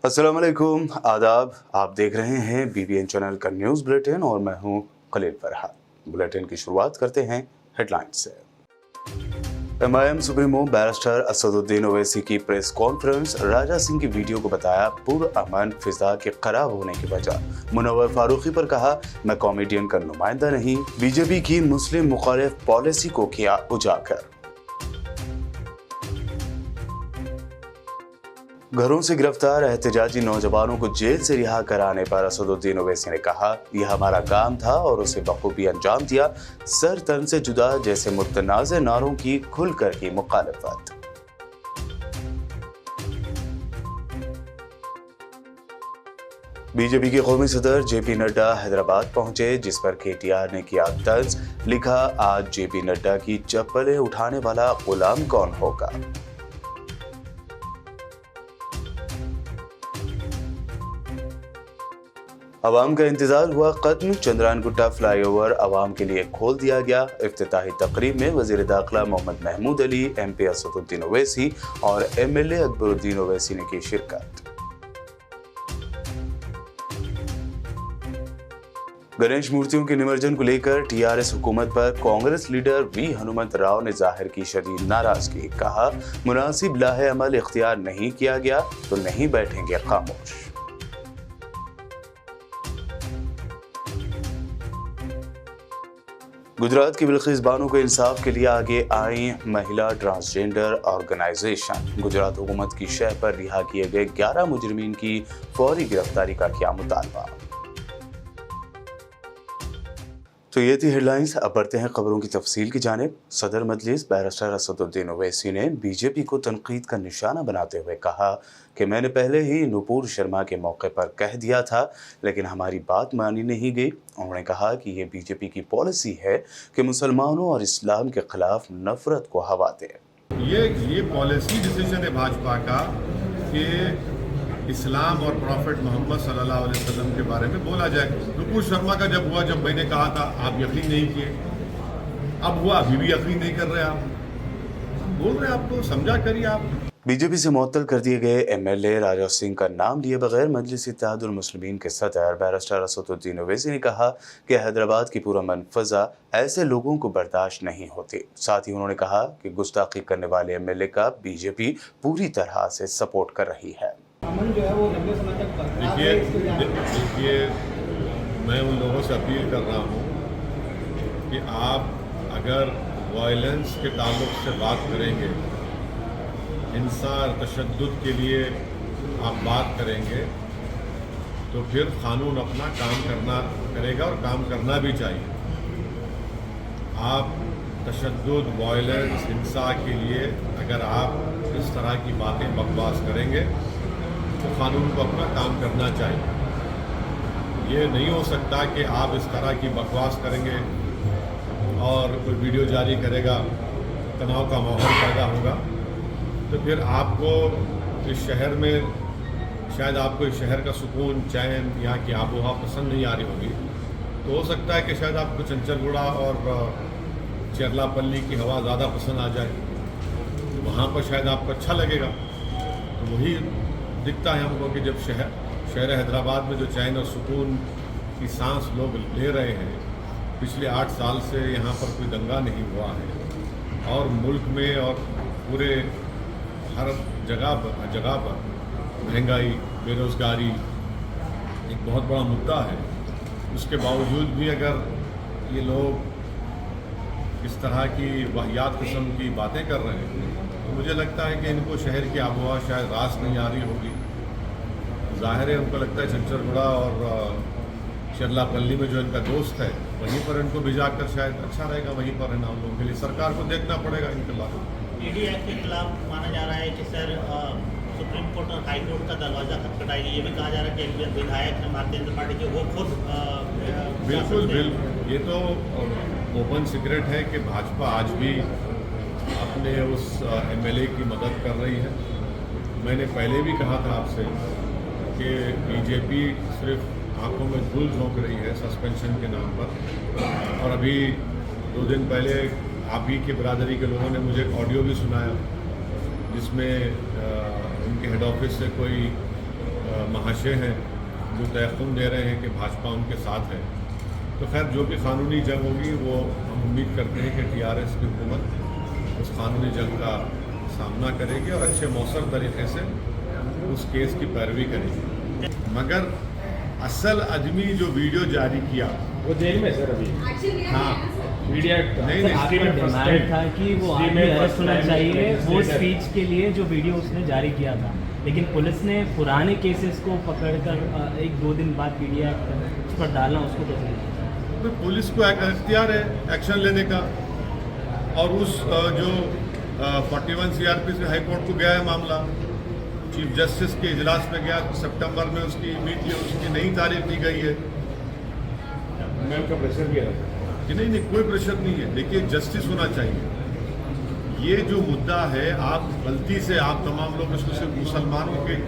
अस्सलाम वालेकुम, आदाब। आप देख रहे हैं BBN चैनल का न्यूज़ बुलेटिन और मैं हूं खलील फरहाद। बुलेटिन की शुरुआत करते हैं हेडलाइंस से। MIM supremo barrister Asaduddin Owaisi की प्रेस कॉन्फ्रेंस, राजा सिंह की वीडियो को बताया पुरअमन फिजा के खराब होने की वजह। मुनव्वर फारूकी पर कहा, मैं कॉमेडियन का नुमाइंदा नहीं। बीजेपी की मुस्लिम मुखालिफ पॉलिसी को किया उजागर। घरों से गिरफ्तार एहतजाजी नौजवानों को जेल से रिहा कराने पर असदुद्दीन ओवैसी ने कहा, यह हमारा काम था और उसे बखूबी अंजाम दिया। सर तन से जुदा जैसे मुतनाज़े नारों की खुलकर की मुखालफत। बीजेपी के कौमी सदर JP नड्डा हैदराबाद पहुंचे, जिस पर KTR ने किया तंज। लिखा, आज JP नड्डा की चप्पलें उठाने वाला गुलाम कौन होगा। अवाम का इंतजार हुआ खत्म। चंद्रायन गुट्टा फ्लाईओवर अवाम के लिए खोल दिया गया। इफ्तिताही तकरीब में वजीर दाखिला मोहम्मद महमूद अली, MP असदुद्दीन ओवैसी और MLA अकबरुद्दीन ओवैसी ने की शिरकत। गणेश मूर्तियों के निमज्जन को लेकर TRS हुकूमत पर कांग्रेस लीडर V हनुमंत राव ने जाहिर की शदीद नाराजगी। कहा, मुनासिब लाहे अमल इख्तियार नहीं किया गया तो नहीं बैठेंगे खामोश। गुजरात की बिल्किस बानो को इंसाफ के लिए आगे आई महिला ट्रांसजेंडर ऑर्गेनाइजेशन। गुजरात हुकूमत की शह पर रिहा किए गए 11 मुजरिमीन की फौरी गिरफ्तारी का किया मुतालबा। तो ये थी हेडलाइंस। अब बढ़ते हैं खबरों की तफसील की जानिब। सदर मजलिस बैरिस्टर असदुद्दीन ओवैसी ने बीजेपी को तनकीद का निशाना बनाते हुए कहा कि मैंने पहले ही नुपुर शर्मा के मौके पर कह दिया था, लेकिन हमारी बात मानी नहीं गई। उन्होंने कहा कि ये बीजेपी की पॉलिसी है कि मुसलमानों और इस्लाम के खिलाफ नफरत को हवा दे। ये पॉलिसी डिसीजन है भाजपा का कि इस्लाम और प्रॉफिट मोहम्मद सल्लल्लाहु अलैहि वसल्लम के बारे में बोला जाए। नुपुर शर्मा का जब हुआ, जब मैंने कहा था, आप यकीन नहीं किए। अब हुआ, अभी भी यकीन नहीं कर रहे। आप बोल रहे, आप तो समझा करिए। आप बीजेपी से मुअत्तल कर दिए गए MLA राजा सिंह का नाम लिए बगैर मजलिस इत्तेहादुल मुस्लिमीन के सदर बैरिस्टर असदुद्दीन ओवैसी ने कहा कि हैदराबाद की पुरअमन फजा ऐसे लोगों को बर्दाश्त नहीं होती। साथ ही उन्होंने कहा कि गुस्ताखी करने वाले MLA का बीजेपी पूरी तरह से सपोर्ट कर रही है। देखिए, मैं उन लोगों से अपील कर रहा हूँ कि आप अगर वायलेंस के ताल्लुक से बात करेंगे, हिंसा और तशद्दुद के लिए आप बात करेंगे, तो फिर कानून अपना काम करना करेगा और काम करना भी चाहिए। आप तशद्दुद, वायलेंस, हिंसा के लिए अगर आप इस तरह की बातें बकवास करेंगे तो कानून को अपना काम करना चाहिए। ये नहीं हो सकता कि आप इस तरह की बकवास करेंगे और कोई वीडियो जारी करेगा, तनाव का माहौल पैदा होगा, तो फिर आपको इस शहर में शायद आपको इस शहर का सुकून, चैन, यहाँ की आबोहवा पसंद नहीं आ रही होगी। तो हो सकता है कि शायद आपको चंचलगुड़ा और चेरलापल्ली की हवा ज़्यादा पसंद आ जाए, तो वहाँ पर शायद आपको अच्छा लगेगा। तो वही दिखता है हमको कि जब शहर हैदराबाद में जो चैन और सुकून की सांस लोग ले रहे हैं, पिछले 8 साल से यहाँ पर कोई दंगा नहीं हुआ है और मुल्क में और पूरे हर जगह पर महंगाई, बेरोज़गारी एक बहुत बड़ा मुद्दा है। उसके बावजूद भी अगर ये लोग इस तरह की वाहियात किस्म की बातें कर रहे हैं, तो मुझे लगता है कि इनको शहर की आबोहवा शायद रास नहीं आ रही होगी। ज़ाहिर है उनको लगता है चंचलगुड़ा और चेरलापल्ली में जो इनका दोस्त है, वहीं पर इनको भिजा कर शायद अच्छा रहेगा, वहीं पर रहना उन लोगों के लिए। सरकार को देखना पड़ेगा इनके लाभ। ED एक्ट के खिलाफ माना जा रहा है कि सर सुप्रीम कोर्ट और हाई कोर्ट का दरवाजा खटखटाएगी। ये भी कहा जा रहा है कि विधायक हैं भारतीय जनता पार्टी के, वो खुद बिल्कुल ये तो ओपन सीक्रेट है कि भाजपा आज भी अपने उस MLA की मदद कर रही है। मैंने पहले भी कहा था आपसे कि बीजेपी सिर्फ आंखों में धूल झोंक रही है सस्पेंशन के नाम पर। और अभी 2 दिन पहले आप ही के बरादरी के लोगों ने मुझे एक ऑडियो भी सुनाया, जिसमें उनके हेड ऑफिस से कोई महाशय हैं जो तयक़ुन दे रहे हैं कि भाजपा उनके साथ है। तो खैर जो भी कानूनी जंग होगी वो हम उम्मीद करते हैं कि टीआरएस की हुकूमत उस कानूनी जंग का सामना करेगी और अच्छे मौसर तरीके से उस केस की पैरवी करेगी। मगर असल आदमी जो वीडियो जारी किया वो जेल में सर अभी। हाँ मीडिया नहीं आपका डिमांड था कि वो आदमी अरेस्ट होना चाहिए वो स्पीच के लिए जो वीडियो उसने जारी किया था, लेकिन पुलिस ने पुराने केसेस को पकड़कर एक दो दिन बाद मीडिया उस पर डालना, उसको कैसे देखा? तो पुलिस को एक अख्तियार है एक्शन लेने का, और उस जो 41 CRP से हाई कोर्ट को गया है मामला, चीफ जस्टिस के इजलास में गया, सितंबर में उसकी मीटिंग, उसकी नई तारीख दी गई है। मैं उनका प्रेशर किया था कि नहीं कोई प्रेशर नहीं है। देखिए जस्टिस होना चाहिए। ये जो मुद्दा है, आप गलती से आप तमाम लोग इसको सिर्फ मुसलमानों के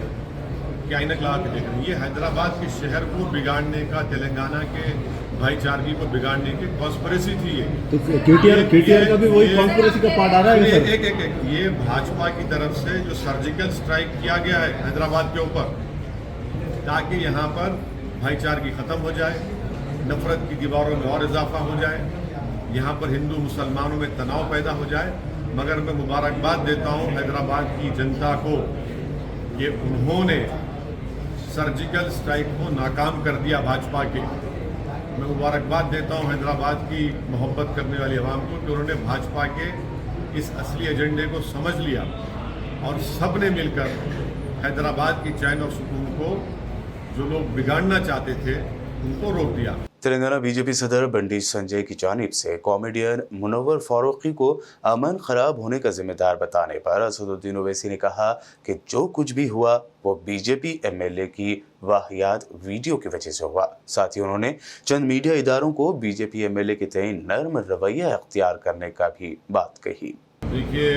ऐनक लगा के देख रहे हैं। ये हैदराबाद के शहर को बिगाड़ने का, तेलंगाना के भाईचारगी को बिगाड़ने की कॉन्स्पिरेसी थी। ये तो केटीआर का भी वही कॉन्स्पिरेसी का पार्ट आ रहा है सर। एक ये भाजपा की तरफ से जो सर्जिकल स्ट्राइक किया गया है हैदराबाद के ऊपर, ताकि यहाँ पर भाईचारगी खत्म हो जाए, नफरत की दीवारों में और इजाफा हो जाए, यहाँ पर हिंदू मुसलमानों में तनाव पैदा हो जाए। मगर मैं मुबारकबाद देता हूँ हैदराबाद की जनता को कि उन्होंने सर्जिकल स्ट्राइक को नाकाम कर दिया भाजपा के। मैं मुबारकबाद देता हूँ हैदराबाद की मोहब्बत करने वाली आवाम को कि उन्होंने भाजपा के इस असली एजेंडे को समझ लिया और सब ने मिलकर हैदराबाद की चैन और सुकून को जो लोग बिगाड़ना चाहते थे उनको रोक दिया। तेलंगाना बीजेपी सदर बंडी संजय की जानिब से कॉमेडियन मुनव्वर फारूकी को अमन खराब होने का जिम्मेदार बताने पर असदुद्दीन ओवैसी ने कहा कि जो कुछ भी हुआ वो बीजेपी एमएलए की वाहियात वीडियो की वजह से हुआ। साथ ही उन्होंने चंद मीडिया इदारों को बीजेपी एमएलए के तय नर्म रवैया अख्तियार करने का भी बात कही। देखिए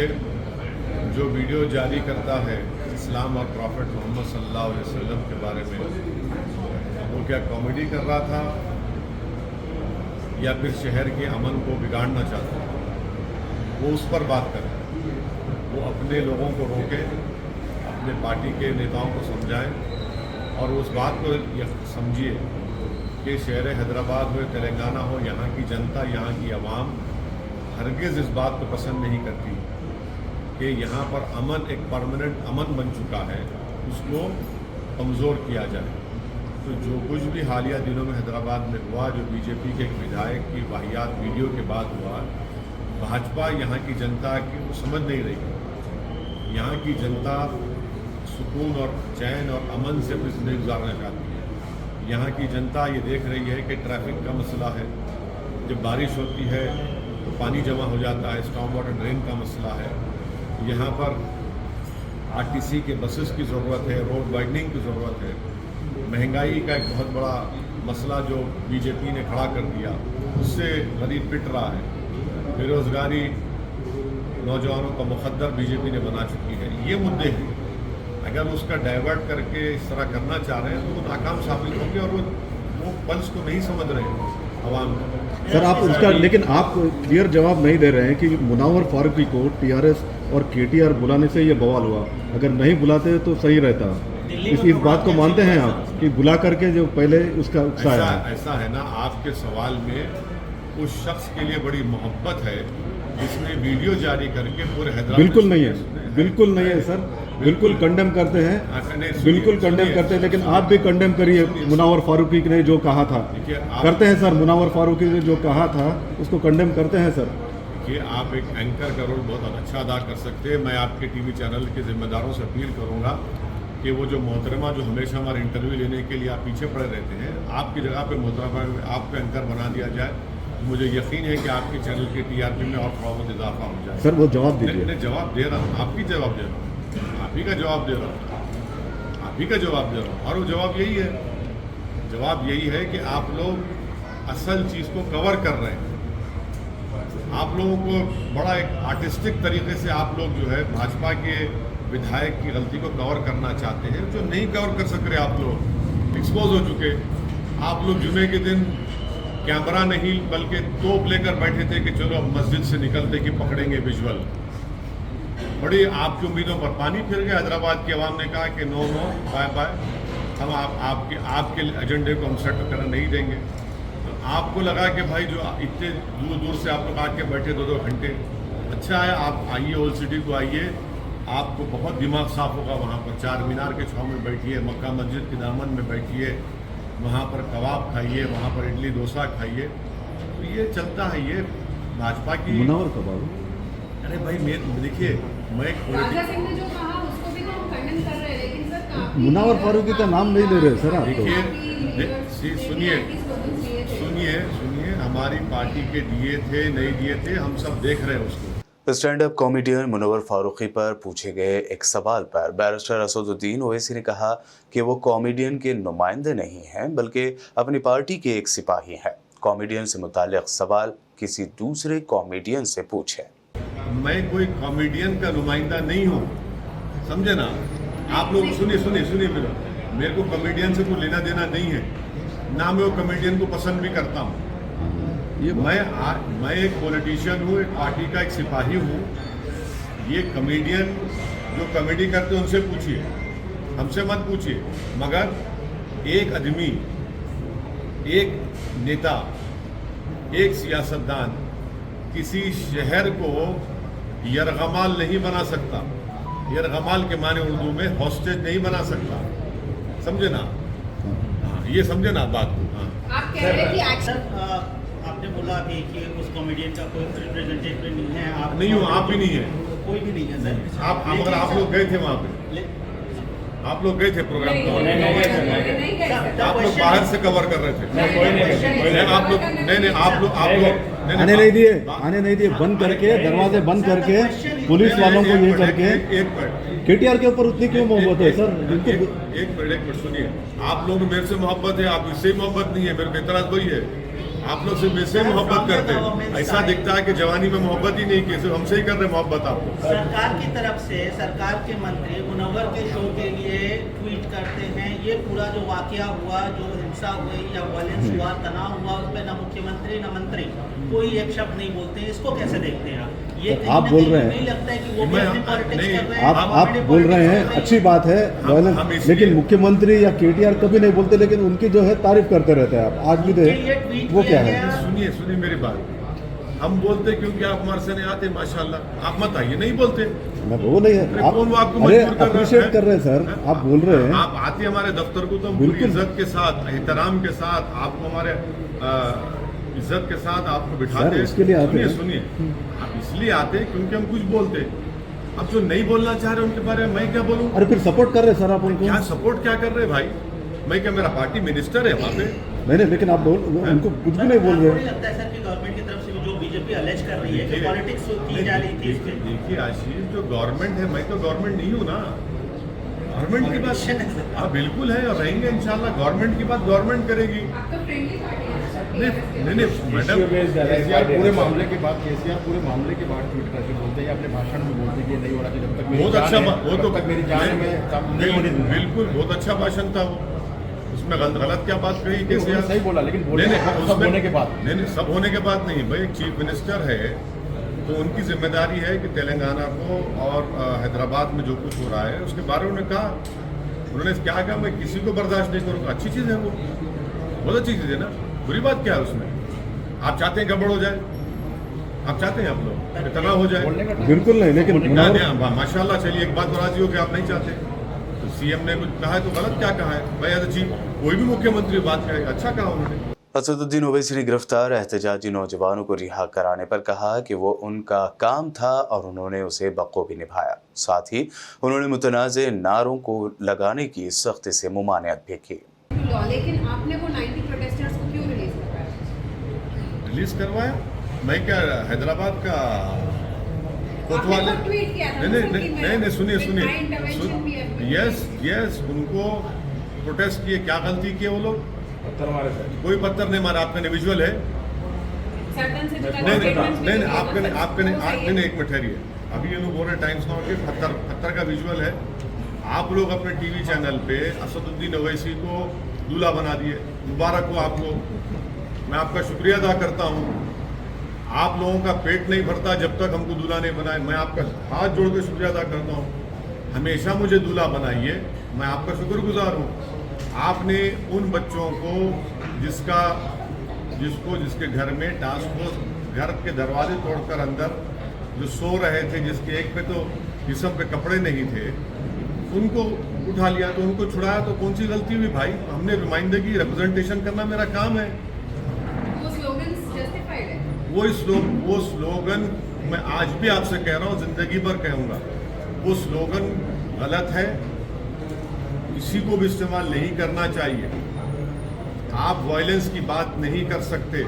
जो वीडियो जारी करता है इस्लाम और प्रॉफिट मोहम्मद सल्लल्लाहु अलैहि वसल्लम के बारे में, वो क्या कॉमेडी कर रहा था या फिर शहर के अमन को बिगाड़ना चाहता है, वो उस पर बात करे। वो अपने लोगों को रोके, अपने पार्टी के नेताओं को समझाए और उस बात को समझिए कि शहर हैदराबाद हो, तेलंगाना हो, यहाँ की जनता, यहाँ की आवाम हरगिज़ इस बात को पसंद नहीं करती कि यहाँ पर अमन एक परमानेंट अमन बन चुका है, उसको कमज़ोर किया जाए। तो जो कुछ भी हालिया दिनों में हैदराबाद में हुआ, जो बीजेपी के एक विधायक की वाहियात वीडियो के बाद हुआ, भाजपा यहाँ की जनता की वो समझ नहीं रही। यहाँ की जनता सुकून और चैन और अमन से अपनी ज़िंदगी गुजारना चाहती है। यहाँ की जनता ये देख रही है कि ट्रैफिक का मसला है, जब बारिश होती है तो पानी जमा हो जाता है, स्टॉर्म वाटर ड्रेन का मसला है, यहाँ पर आरटीसी के बसेस की ज़रूरत है, रोड वाइडनिंग की ज़रूरत है, महंगाई का एक बहुत बड़ा मसला जो बीजेपी ने खड़ा कर दिया, उससे गरीब पिट रहा है, बेरोज़गारी नौजवानों का मुकद्दर बीजेपी ने बना चुकी है। ये मुद्दे हैं, अगर उसका डाइवर्ट करके इस तरह करना चाह रहे हैं तो वो नाकाम साबित होंगे और वो पल्स को नहीं समझ रहे हैं आवाम को। सर आप उसका, लेकिन आप क्लियर जवाब नहीं दे रहे हैं कि मुनव्वर फारूकी को टीआरएस और केटीआर बुलाने से ये बवाल हुआ, अगर नहीं बुलाते तो सही रहता। इस बात को मानते हैं आप कि बुला करके जो पहले उसका उकसाया? ऐसा है ना, आपके सवाल में उस शख्स के लिए बड़ी मोहब्बत है जिसने वीडियो जारी करके पूरे हैदराबाद। बिल्कुल नहीं है, बिल्कुल नहीं है सर, बिल्कुल कंडेम करते हैं, बिल्कुल कंडेम करते हैं, लेकिन आप भी कंडेम करिए मुनव्वर फारूकी ने जो कहा था। करते हैं सर, मुनव्वर फारूकी ने जो कहा था उसको कंडेम करते हैं सर। देखिए आप एक एंकर का रोल बहुत अच्छा अदा कर सकते हैं। मैं आपके टीवी चैनल के जिम्मेदारों से अपील करूंगा कि वो जो मोहतरमा जो हमेशा हमारे इंटरव्यू लेने के लिए आप पीछे पड़े रहते हैं, आपकी जगह पे मोहतरमा आपको एंकर बना दिया जाए, मुझे यकीन है कि आपके चैनल के टीआरपी में और थोड़ा बहुत इजाफा हो जाए। सर वो जवाब दीजिए। मैं जवाब दे रहा हूँ, आपकी जवाब दे रहा हूँ, आप ही का जवाब दे रहा हूँ, आप ही का जवाब दे रहा हूँ। और वो जवाब यही है, जवाब यही है कि आप लोग असल चीज़ को कवर कर रहे हैं। आप लोगों को बड़ा एक आर्टिस्टिक तरीके से आप लोग जो है भाजपा के विधायक की गलती को कवर करना चाहते हैं, जो नहीं कवर कर सक रहे। आप लोग एक्सपोज हो चुके। आप लोग जुमे के दिन कैमरा नहीं बल्कि तोप लेकर बैठे थे कि चलो अब मस्जिद से निकलते कि पकड़ेंगे विजुअल। बड़ी आपकी उम्मीदों पर पानी फिर गया। हैदराबाद की आवाम ने कहा कि नो नो बाय बाय, हम आपके एजेंडे को हम सेट करने नहीं देंगे। आपको लगा कि भाई जो इतने दूर दूर से आप लोग आके बैठे 2-2 घंटे, अच्छा है, आप आइए ओल्ड सिटी को आइए, आपको बहुत दिमाग साफ होगा। वहाँ पर चार मीनार के छाँव में बैठिए, मक्का मस्जिद के दामन में बैठिए, वहाँ पर कबाब खाइए, वहाँ पर इडली डोसा खाइए। तो ये चलता है, ये भाजपा की। मुनावर कबाब, अरे भाई देखिए, मैं राजा सिंह ने जो कहा उसको भी तो हम खंडन कर रहे हैं, लेकिन सर काफी मुनावर फारूकी का नाम नहीं ले रहे सर आप तो। सुनिए, हमारी पार्टी के दिए थे नहीं दिए थे, हम सब देख रहे हैं उसको। Stand up comedian Munawar Faruqui पर पूछे गए एक सवाल पर बैरिस्टर असदुद्दीन ओवैसी ने कहा कि वो कॉमेडियन के नुमाइंदे नहीं हैं, बल्कि अपनी पार्टी के एक सिपाही हैं। कॉमेडियन से मुताल्लिक सवाल किसी दूसरे कॉमेडियन से पूछे। मैं कोई कॉमेडियन का नुमाइंदा नहीं हूँ, समझे ना आप लोग। सुनिए मेरे को कॉमेडियन से कोई लेना देना नहीं है, ना मैं वो कॉमेडियन को पसंद भी करता हूँ। मैं एक पॉलिटिशियन हूँ, एक पार्टी का एक सिपाही हूँ। ये कॉमेडियन जो कॉमेडी करते हैं उनसे पूछिए, हमसे मत पूछिए। मगर एक आदमी, एक नेता, एक सियासतदान किसी शहर को यरगमाल नहीं बना सकता। यरगमाल के माने उर्दू में हॉस्टेज नहीं बना सकता, समझे ना? हाँ, ये समझे ना बात को। हाँ। आप कह रहे हैं कि एक्शन आपने बोला अभी कि उस कॉमेडियन का कोई रिप्रेजेंटेटिव नहीं है, आप नहीं हो, आप भी नहीं है, कोई भी नहीं है सर। मगर आप लोग गए थे वहाँ पे, आप लोग गए थे प्रोग्राम नहीं को, गए। आप लोग बाहर से कवर कर रहे थे। आप लोग आने नहीं दिए, बंद करके, दरवाजे बंद करके, पुलिस वालों को ये करके। एक मिनट, केटीआर के ऊपर उतनी क्यों मोहब्बत है सर? एक मिनट सुनिए। आप लोग मेरे से मोहब्बत है, आप इससे मोहब्बत नहीं है, मेरे को इतराज वही है। आप लोग सिर्फ इससे मोहब्बत करते हैं, ऐसा दिखता है कि जवानी में मोहब्बत ही नहीं की, सिर्फ हमसे ही कर रहे मोहब्बत। आपको सरकार की तरफ से सरकार के मंत्री मुनव्वर के शो के लिए ट्वीट करते हैं, ये पूरा जो वाकया हुआ, जो हिंसा हुई या वायलेंस हुआ, तनाव हुआ, उसमें न मुख्यमंत्री न मंत्री कोई एक शब्द नहीं बोलते हैं। इसको कैसे देखते हैं आप? ये आप बोल रहे हैं, नहीं लगता है कि वो भी अपनी पॉलिटिक्स कर रहे हैं? आप बोल रहे हैं, अच्छी बात है वायलेंस, लेकिन मुख्यमंत्री या केटीआर कभी नहीं बोलते, लेकिन उनकी जो है तारीफ करते रहते हैं आप। आज भी दे वो क्या है? सुनिए मेरी बात, हम बोलते क्योंकि आप हमारे से नहीं आते, माशाल्लाह। आप मत आइए, नहीं बोलते, वो नहीं है। आप अरे अप्रिशिएट कर रहे हैं सर, आप बोल रहे हैं। आप आते हमारे दफ्तर को तो हम पूरी इज्जत के साथ, एहतराम के साथ आपको हमारे इज्जत के साथ आपको बिठाते हैं। इसके लिए आते हैं। सुनिए, आप इसलिए आते हैं क्योंकि हम कुछ बोलते। अब जो नहीं बोलना चाह रहे उनके बारे में मैं क्या बोलूँ? अरे फिर सपोर्ट कर रहे हैं सर आप उनको। क्या सपोर्ट क्या कर रहे भाई? मैं क्या, मेरा पार्टी मिनिस्टर है वहाँ पे? नहीं, लेकिन आप उनको कुछ भी नहीं बोल रहे हैं। लगता है सर कि गवर्नमेंट की तरफ से जो बीजेपी अलेज कर रही है कि पॉलिटिक्स की जा रही थी। देखिए आशीष, जो गवर्नमेंट है, मैं तो गवर्नमेंट नहीं हूँ ना। गवर्नमेंट की बात हाँ बिल्कुल है, और रहेंगे इंशाल्लाह। गवर्नमेंट की बात गवर्नमेंट करेगी। आप तो फ्रेंडली पार्टी है सर। नहीं मैडम, केसीआर पूरे मामले के बाद ट्वीट करके बोलते हैं, अपने भाषण में बोलते हैं कि नहीं हो रहा, जब तक बहुत अच्छा, वो तो मेरी जान में नहीं होने दूंगा। बिल्कुल बहुत अच्छा भाषण था वो, उसमें गलत क्या बात कही? कैसे सही बोला, लेकिन सब होने के बाद नहीं, सब होने के बाद नहीं भाई। एक चीफ मिनिस्टर है तो उनकी जिम्मेदारी है कि तेलंगाना को और हैदराबाद में जो कुछ हो रहा है उसके बारे में कहा। उन्होंने क्या कहा, मैं किसी को बर्दाश्त नहीं करूँगा। अच्छी चीज़ है वो, बहुत अच्छी चीज़ है ना, बुरी बात क्या है उसमें? आप चाहते हैं गड़बड़ हो जाए? आप चाहते हैं आप लोग इतना हो जाए? बिल्कुल नहीं, लेकिन माशाल्लाह। चलिए, एक बात तो राजी हो कि आप नहीं चाहते, तो सीएम ने कुछ कहा है तो गलत क्या कहा है भाई? एज चीफ कोई भी मुख्यमंत्री बात करेगा, अच्छा कहा उन्होंने। असदुद्दीन ओवैसी ने गिरफ्तार एहतजाजी नौजवानों को रिहा कराने पर कहा कि वो उनका काम था और उन्होंने उसे बखूबी निभाया। साथ ही उन्होंने मुतनाज़े नारों को लगाने की सख्ती से मुमानियत भी की। लेकिन आपने वो 90 प्रोटेस्टर्स को क्यों रिलीज करवाया? रिलीज करवाया? मैं क्या हैदराबाद का कोतवाली? नहीं, सुनिए। यस, उनको प्रोटेस्ट किए, क्या गलती किए वो लोग? पत्थर मारे थे। कोई पत्थर नहीं मारा। आपका विजुअल है? नहीं, आपके नहीं, एक मिनट ठहरिए। अभी ये लोग बोल रहे टाइम्स नाउ के पत्थर का विजुअल है। आप लोग अपने टीवी चैनल पे असदुद्दीन ओवैसी को दूल्हा बना दिए। मुबारक हो आपको, मैं आपका शुक्रिया अदा करता हूँ। आप लोगों का पेट नहीं भरता जब तक हमको दूल्हा नहीं बनाए। मैं आपका हाथ जोड़ के शुक्रिया अदा करता हूँ। हमेशा मुझे दूल्हा बनाइए, मैं आपका शुक्रगुजार हूँ। आपने उन बच्चों को जिसके घर में टास्क फोर्स घर के दरवाजे तोड़कर अंदर जो सो रहे थे, जिसके एक पे तो जिस्म पे कपड़े नहीं थे, उनको उठा लिया, तो उनको छुड़ाया, तो कौन सी गलती हुई भाई? हमने नुमाइंदगी रिप्रेजेंटेशन करना मेरा काम है। वो स्लोगन जस्टिफाइड है। वो स्लोगन मैं आज भी आपसे कह रहा हूँ, जिंदगी भर कहूँगा, वो स्लोगन गलत है, किसी को भी इस्तेमाल नहीं करना चाहिए। आप वायलेंस की बात नहीं कर सकते,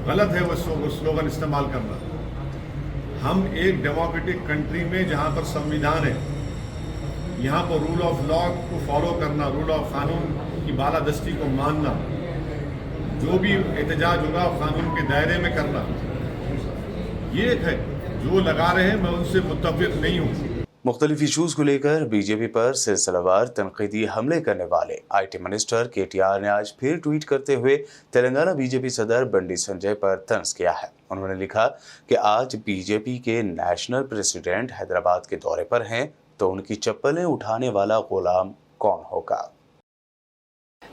गलत है वो स्लोगन इस्तेमाल करना। हम एक डेमोक्रेटिक कंट्री में जहाँ पर संविधान है, यहाँ पर रूल ऑफ लॉ को फॉलो करना, रूल ऑफ कानून की बालादस्ती को मानना, जो भी एहतजाज होगा कानून के दायरे में करना, ये है। जो लगा रहे हैं मैं उनसे मुत्तफिक नहीं हूँ। मुख्तलिफ इशूज़ को लेकर बीजेपी पर सिलसिलेवार तनकीदी हमले करने वाले IT मिनिस्टर KTR ने आज फिर ट्वीट करते हुए तेलंगाना बीजेपी सदर बंडी संजय पर तंज किया है। उन्होंने लिखा कि आज बीजेपी के नेशनल प्रेसिडेंट हैदराबाद के दौरे पर हैं, तो उनकी चप्पलें उठाने वाला गुलाम कौन होगा।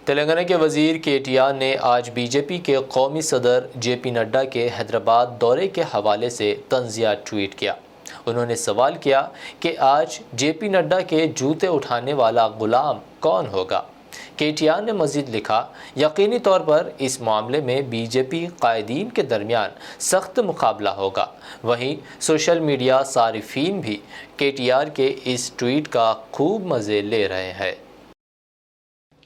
तेलंगाना के वजीर KTR ने आज बीजेपी के कौमी सदर JP नड्डा के हैदराबाद दौरे के हवाले से तंजिया ट्वीट किया। उन्होंने सवाल किया कि आज JP नड्डा के जूते उठाने वाला गुलाम कौन होगा। KTR ने मज़ीद लिखा, यकीनी तौर पर इस मामले में बीजेपी कायदीन के दरमियान सख्त मुकाबला होगा। वहीं सोशल मीडिया सारिफीन भी KTR के इस ट्वीट का खूब मज़े ले रहे हैं।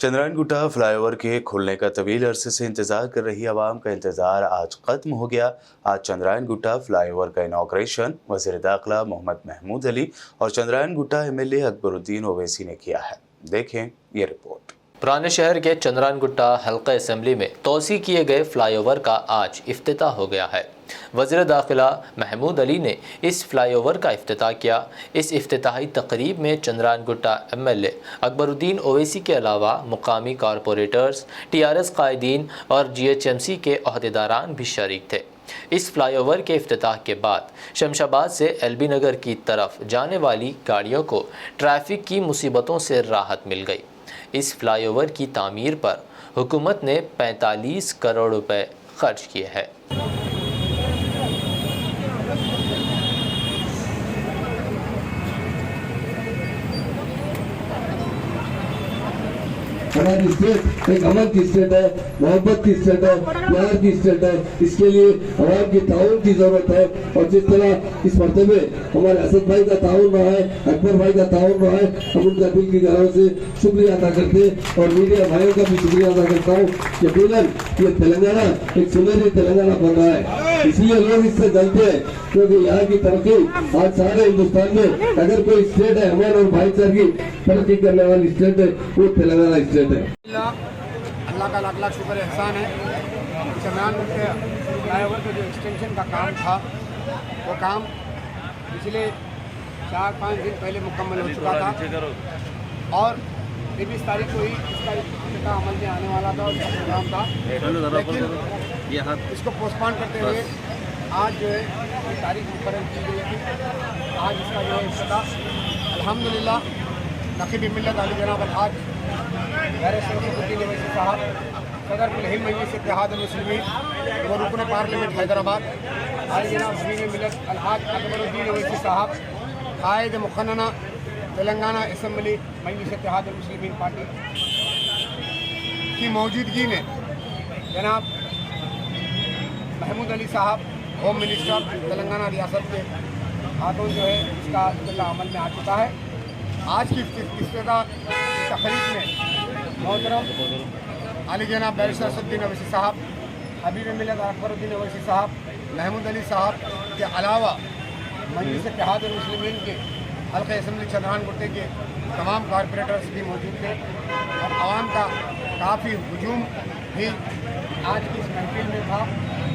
चंद्रायन गुट्टा फ्लाईओवर के खुलने का तवील अरसे से इंतजार कर रही आवाम का इंतजार आज खत्म हो गया। आज चंद्रायन गुट्टा फ्लाईओवर का इनॉग्रेशन वज़ीर दाखिला मोहम्मद महमूद अली और चंद्रायन गुट्टा MLA अकबरुद्दीन ओवैसी ने किया है। देखें ये रिपोर्ट। पुराने शहर के चंद्रायन गुट्टा हल्का असम्बली में तोसी किए गए फ्लाईओवर का आज इफ्तिताह हो गया है। वज़ीर दाखिला महमूद अली ने इस फ्लाईओवर का इफ्तिताह किया। इस इफ्तिताही तकरीब में चंद्रायन गुट्टा MLA अकबरुद्दीन ओवैसी के अलावा मुकामी कॉरपोरेटर्स, TRS कायदीन और GHMC के अहदेदारान भी शरीक थे। इस फ्लाईओवर के इफ्तिताह के बाद शमशाबाद से LB नगर की तरफ जाने वाली गाड़ियों को ट्रैफिक की मुसीबतों से राहत मिल गई। इस फ्लाईओवर की तामीर पर हुकूमत ने 45 करोड़ रुपए खर्च किए हैं। हमारी स्टेट एक अमन की स्टेट है, मोहब्बत की स्टेट है, प्यार की स्टेट है। इसके लिए आवाम की ताउन की जरूरत है। और जिस तरह इस मरतबे हमारे असद भाई का ताउन रहा है, अकबर भाई का ताउन रहा है, हम उनका दिल की गहराइयों से शुक्रिया अदा करते हैं और मीडिया भाइयों का भी शुक्रिया अदा करता हूँ। यकीनन ये तेलंगाना एक सुनहरी तेलंगाना बन रहा है, इसलिए लोग इससे जलते हैं, क्योंकि यहाँ की तरक्की आज सारे हिंदुस्तान में अगर कोई स्टेट है अमन और भाईचारे की तरक्की करने वाली स्टेट है, वो तेलंगाना स्टेट है। अल्लाह का लाख लाख शुक्र एहसान है। चंद्रायन के फ्लाईओवर का जो एक्सटेंशन का काम था, वो काम पिछले 4-5 दिन पहले मुकम्मल हो चुका था और 23 तारीख को ही इसका इफ्तिताह अमल में आने वाला था और इसका प्रोग्राम था, लेकिन इसको पोस्टपोन करते हुए आज जो है तारीख मुकर्रर की गई थी। आज इसका जो है इफ्तिताह अल्हम्दुलिल्लाह नक़ीब मिल्लत अली जनाब अलहाज शरीफुद्दीन ओवैसी साहब, सदर हिंद मजलिस इत्तेहाद मुस्लिमीन व रुकन पार्लियामेंट हैदराबाद, आली जनाब हबीब मिल्लत अलहाज अकबरुद्दीन ओवैसी साहब, कायद मुखन्ना तेलंगाना असम्बली मजलिस इत्तेहाद मुस्लिमीन पार्टी की मौजूदगी में जनाब महमूद अली साहब होम मिनिस्टर तेलंगाना रियासत के हाथों जो है इसका इफ्तिताह अमल में आ चुका है। आज की इफ्तिताह तकरीब में मोहतरम अली जनाब बैरिस्टर असदुद्दीन ओवैसी साहब, हबीब मिल्लत अकबरुद्दीन ओवैसी साहब, महमूद अली साहब के अलावा मजलिस इत्तेहाद मुस्लिमीन के हल्के असम्बली चंद्रायन गुट्टे के तमाम कॉरपोरेटर्स भी मौजूद थे और आवाम का काफ़ी हुजूम भी आज की इस महफिल में था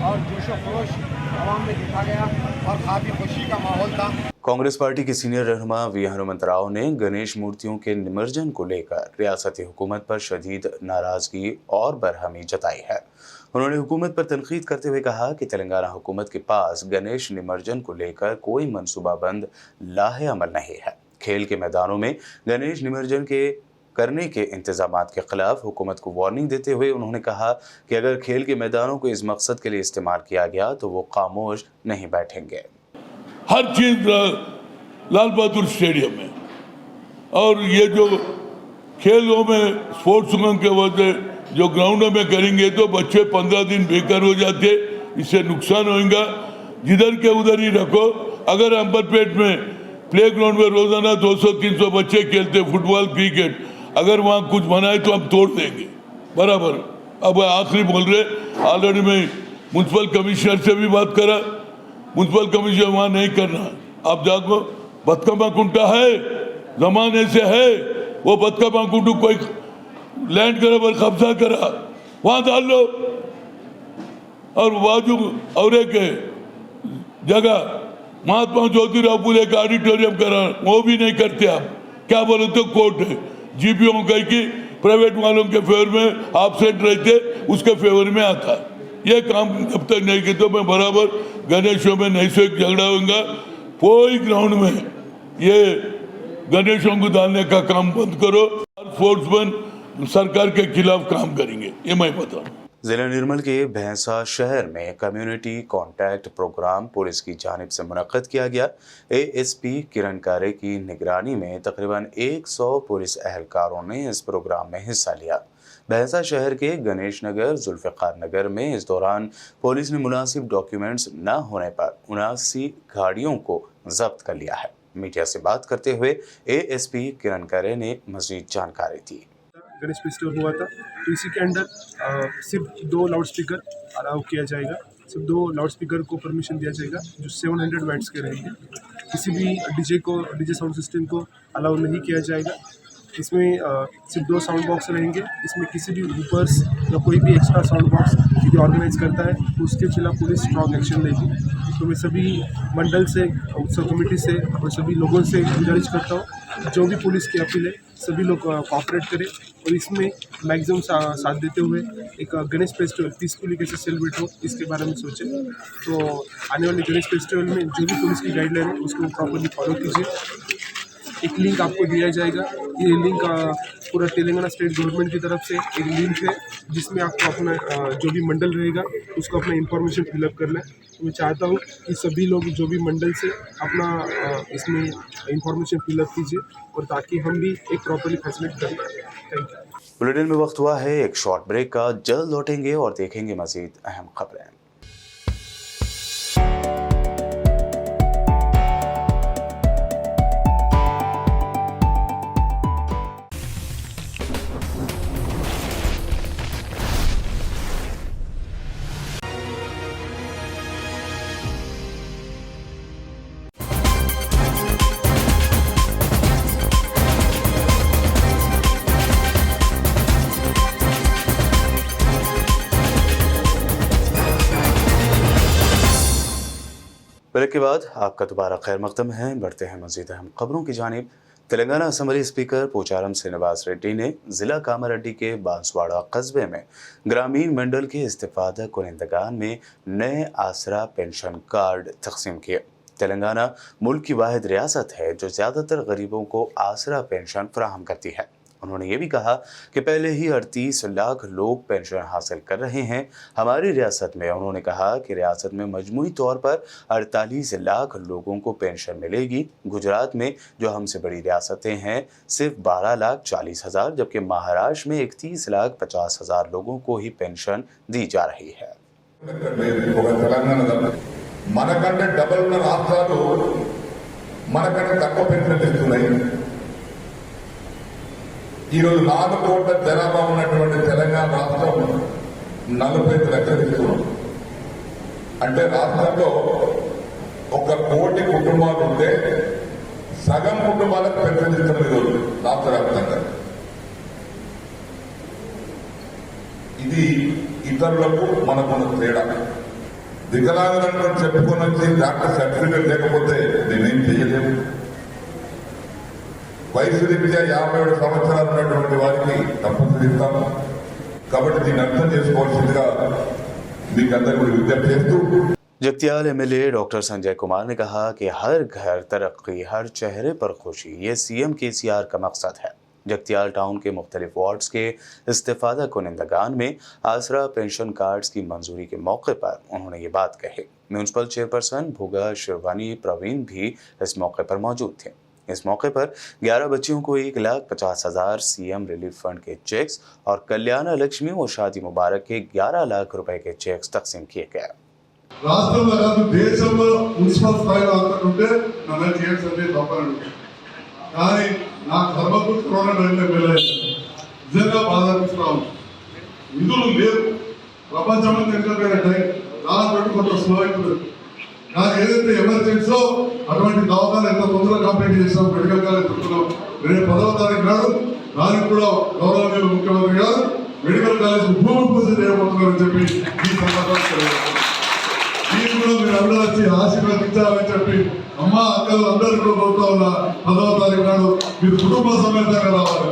और जोशो खरोश आवाम में देखा गया और काफ़ी खुशी का माहौल था। कांग्रेस पार्टी के सीनियर रहनुमा वी हनुमंतराव ने गणेश मूर्तियों के निमज्जन को लेकर रियासती हुकूमत पर शदीद नाराजगी और बरहमी जताई है। उन्होंने हुकूमत पर तनकीद करते हुए कहा कि तेलंगाना हुकूमत के पास गणेश निमज्जन को लेकर कोई मनसूबाबंद लाहे अमल नहीं है। खेल के मैदानों में गणेश निमज्जन के करने के इंतजामात के खिलाफ हुकूमत को वार्निंग देते हुए उन्होंने कहा कि अगर खेल के मैदानों को इस मकसद के लिए इस्तेमाल किया गया तो वो खामोश नहीं बैठेंगे। हर चीज लाल बहादुर स्टेडियम में, और ये जो खेलों में स्पोर्ट्स के वजह जो ग्राउंडों में करेंगे तो बच्चे 15 दिन बेकार हो जाते, इससे नुकसान होगा। जिधर के उधर ही रखो। अगर अंबरपेट में प्ले ग्राउंड में रोजाना 200-300 बच्चे खेलते फुटबॉल क्रिकेट, अगर वहाँ कुछ बनाए तो हम तोड़ देंगे बराबर। अब आखिरी बोल रहे, ऑलरेडी मैं म्यूनसिपल कमिश्नर से भी बात करा, म्यूनसिपल कमिश्नर वहाँ नहीं करना। आप जाको बतकमा कुंटा है, जमाने से है, वो बतकमा कुंटू कोई लैंड करा पर कब्जा करा, वहाँ डाल लो। और बाजू और एक जगह महात्मा ज्योतिराव फुले का ऑडिटोरियम करा, वो भी नहीं करते। आप क्या बोले तो कोर्ट है, जीपीओ कह कि प्राइवेट वालों के फेवर में एब्सेंट रहते, उसके फेवर में आता। ये काम जब तक नहीं किया तो मैं बराबर गणेशों में नहीं से झगड़ा होगा। कोई ग्राउंड में ये गणेशों को डालने का काम बंद करो और स्पोर्ट्समैन सरकार के खिलाफ काम करेंगे, ये मैं बता रहा हूँ। जिला निर्मल के भैंसा शहर में कम्युनिटी कॉन्टैक्ट प्रोग्राम पुलिस की जानिब से मुनक्कद किया गया। एएसपी किरण कारे की निगरानी में तकरीबन 100 पुलिस एहलकारों ने इस प्रोग्राम में हिस्सा लिया। भैंसा शहर के गणेश नगर, जुल्फ़िकार नगर में इस दौरान पुलिस ने मुनासिब डॉक्यूमेंट्स न होने पर 79 गाड़ियों को जब्त कर लिया है। मीडिया से बात करते हुए एएसपी किरण कारे ने मज़ीद जानकारी दी। गणेश फेस्टिवल हुआ था, तो इसी के अंदर सिर्फ 2 लाउड स्पीकर अलाउ किया जाएगा। सिर्फ 2 लाउड स्पीकर को परमिशन दिया जाएगा जो 700 वैट्स के रहेंगे। किसी भी डीजे साउंड सिस्टम को अलाउ नहीं किया जाएगा। इसमें सिर्फ 2 साउंड बॉक्स रहेंगे। इसमें किसी भी वूफर्स या कोई भी एक्स्ट्रा साउंड बॉक्स यदि ऑर्गेनाइज करता है तो उसके खिलाफ पुलिस स्ट्रॉन्ग एक्शन लेगी। तो मैं सभी मंडल से, उत्सव कमेटी से और सभी लोगों से गुजारिश करता हूँ, जो भी पुलिस की अपील है सभी लोग कोऑपरेट करें और इसमें मैक्सिमम साथ देते हुए एक गणेश फेस्टिवल पीसफुली कैसे सेलिब्रेट हो इसके बारे में सोचें। तो आने वाले गणेश फेस्टिवल में जो भी पुलिस की गाइडलाइन है उसको प्रॉपर्ली फॉलो कीजिए। एक लिंक आपको दिया जाएगा, ये लिंक पूरा तेलंगाना स्टेट गवर्नमेंट की तरफ से एक लिंक है जिसमें आपको अपना जो भी मंडल रहेगा उसको अपना इंफॉर्मेशन फिलअप करना है। तो मैं चाहता हूँ कि सभी लोग जो भी मंडल से अपना इसमें इंफॉर्मेशन फिलअप कीजिए और ताकि हम भी एक प्रॉपर्ली फैसिलिटेट करें। Thank you. बुलेटिन में वक्त हुआ है एक शॉर्ट ब्रेक का। जल्द लौटेंगे और देखेंगे मजीद अहम खबरें। ब्रेक के बाद आपका दोबारा खैर मकदम है। बढ़ते हैं मजीद अहम खबरों की जानिब। तेलंगाना असम्बली स्पीकर पोचारम श्रीनिवास रेड्डी ने जिला कामारेड्डी के बांसवाड़ा कस्बे में ग्रामीण मंडल के इस्तीफादा कुनिंदगान में नए आसरा पेंशन कार्ड तकसीम किए। तेलंगाना मुल्क की वाहिद रियासत है जो ज़्यादातर गरीबों को आसरा पेंशन फराहम करती है। उन्होंने ये भी कहा कि पहले ही 38 लाख लोग पेंशन हासिल कर रहे हैं हमारी रियासत में। उन्होंने कहा कि रियासत में मजमूई तौर पर 48 लाख लोगों को पेंशन मिलेगी। गुजरात में जो हमसे बड़ी रियासतें हैं सिर्फ 12,40,000, जबकि महाराष्ट्र में 31,50,000 लोगों को ही पेंशन दी जा रही है। మనకంటే డబల్ ఉన్న రాష్ట్రాలు మనకంటే తక్కువ పెన్షన్ ఇస్తున్నాయి. ఈరోజు 4 కోట్ల జనాభా ఉన్నటువంటి తెలంగాణ రాష్ట్రం 45 లక్షలు ఇస్తున్నాం. అంటే రాష్ట్రంలో 1 కోటి కుటుంబాలు ఉంటే సగం కుటుంబాలకు పెన్షన్ ఇస్తున్నారు ఈరోజు రాష్ట్ర వ్యాప్తంగా. ఇది ఇతరులకు మనకున్న తేడా. వికలాంగులను చెప్పుకొని వచ్చి డాక్టర్ సర్టిఫికేట్ లేకపోతే నేనేం చేయలేము. వయసు రీత్యా 57 సంవత్సరాలు ఉన్నటువంటి వారికి తప్పనిసరి ఇస్తాము. కాబట్టి దీన్ని అర్థం చేసుకోవాల్సిందిగా మీకు అందరికీ విజ్ఞప్తి చేస్తూ जगतियाल एमएलए डॉक्टर संजय कुमार ने कहा कि हर घर तरक्की, हर चेहरे पर खुशी, ये सीएम केसीआर का मकसद है। जगतियाल टाउन के मुख्तलिफ वार्ड्स के इस्तेफादा कुनिंदगान में आसरा पेंशन कार्ड्स की मंजूरी के मौके पर उन्होंने ये बात कही। म्यूनसिपल चेयरपर्सन भोगा शिरवानी प्रवीण भी इस मौके पर मौजूद थे। इस मौके पर 11 बच्चियों को 1,50,000 सीएम रिलीफ फंड के चेक्स और कल्याण लक्ष्मी और शादी मुबारक के 11 लाख रुपए के चेक्स तकसीम किए गए। రాష్ట్రంలో కాదు దేశంలో మున్సిపల్ స్థాయిలో అంటుంటే నన్ను చేయాల్సి అంటే తప్పనండి, కానీ నా కర్మకు కరోనా వెంటనే వెళ్ళలేదు. నిజంగా బాధనిపిస్తున్నాం. నిధులు లేవు, ప్రపంచంలో తిరగబెట్టాయి, దాంతో కొంత స్లో అవుతుంది. కానీ ఏదైతే ఎమర్జెన్సీలో అటువంటి దవాఖాన ఎంత తొందరగా కంప్లీట్ చేస్తాం, మెడికల్ కాలేజ్ పెడుతున్నాం. రేపు 10వ తారీఖు నాడు దానికి కూడా గౌరవనీయులు ముఖ్యమంత్రి గారు మెడికల్ కాలేజ్ భూమి పూజ చేయబోతున్నారని చెప్పి ఈ సందర్భంగా మీరు కూడా మీరు అందరూ వచ్చి ఆశీర్వదించాలని చెప్పి అమ్మ అక్కలు అందరూ కూడా కోరుతా ఉన్నా. 10వ తారీఖు నాడు మీరు కుటుంబ సమేతంగా రావాలి.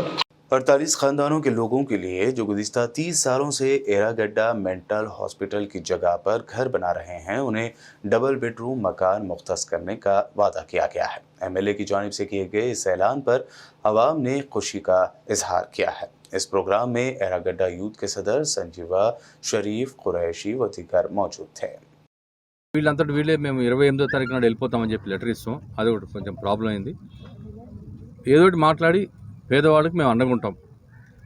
48 खानदानों के लोगों के लिए जो गुज़िस्ता 30 सालों से एरागड्डा मेंटल हॉस्पिटल की जगह पर घर बना रहे हैं, उन्हें डबल बेडरूम मकान मुख्तस करने का वादा किया गया है। एमएलए की जानिब से किए गए इस ऐलान पर आवाम ने खुशी का इजहार किया है। इस प्रोग्राम में एरागड्डा यूथ के सदर संजीवा शरीफ कुरैशी व दीगर मौजूद थे। వీళ్ళంతటి వీళ్ళే మేము 28వ తారీఖు నాడు వెళ్ళిపోతామని చెప్పి లెటర్ ఇస్తాం. అది ఒకటి కొంచెం ప్రాబ్లం అయింది. ఏదో ఒకటి మాట్లాడి పేదవాళ్ళకి మేము అండగా ఉంటాం.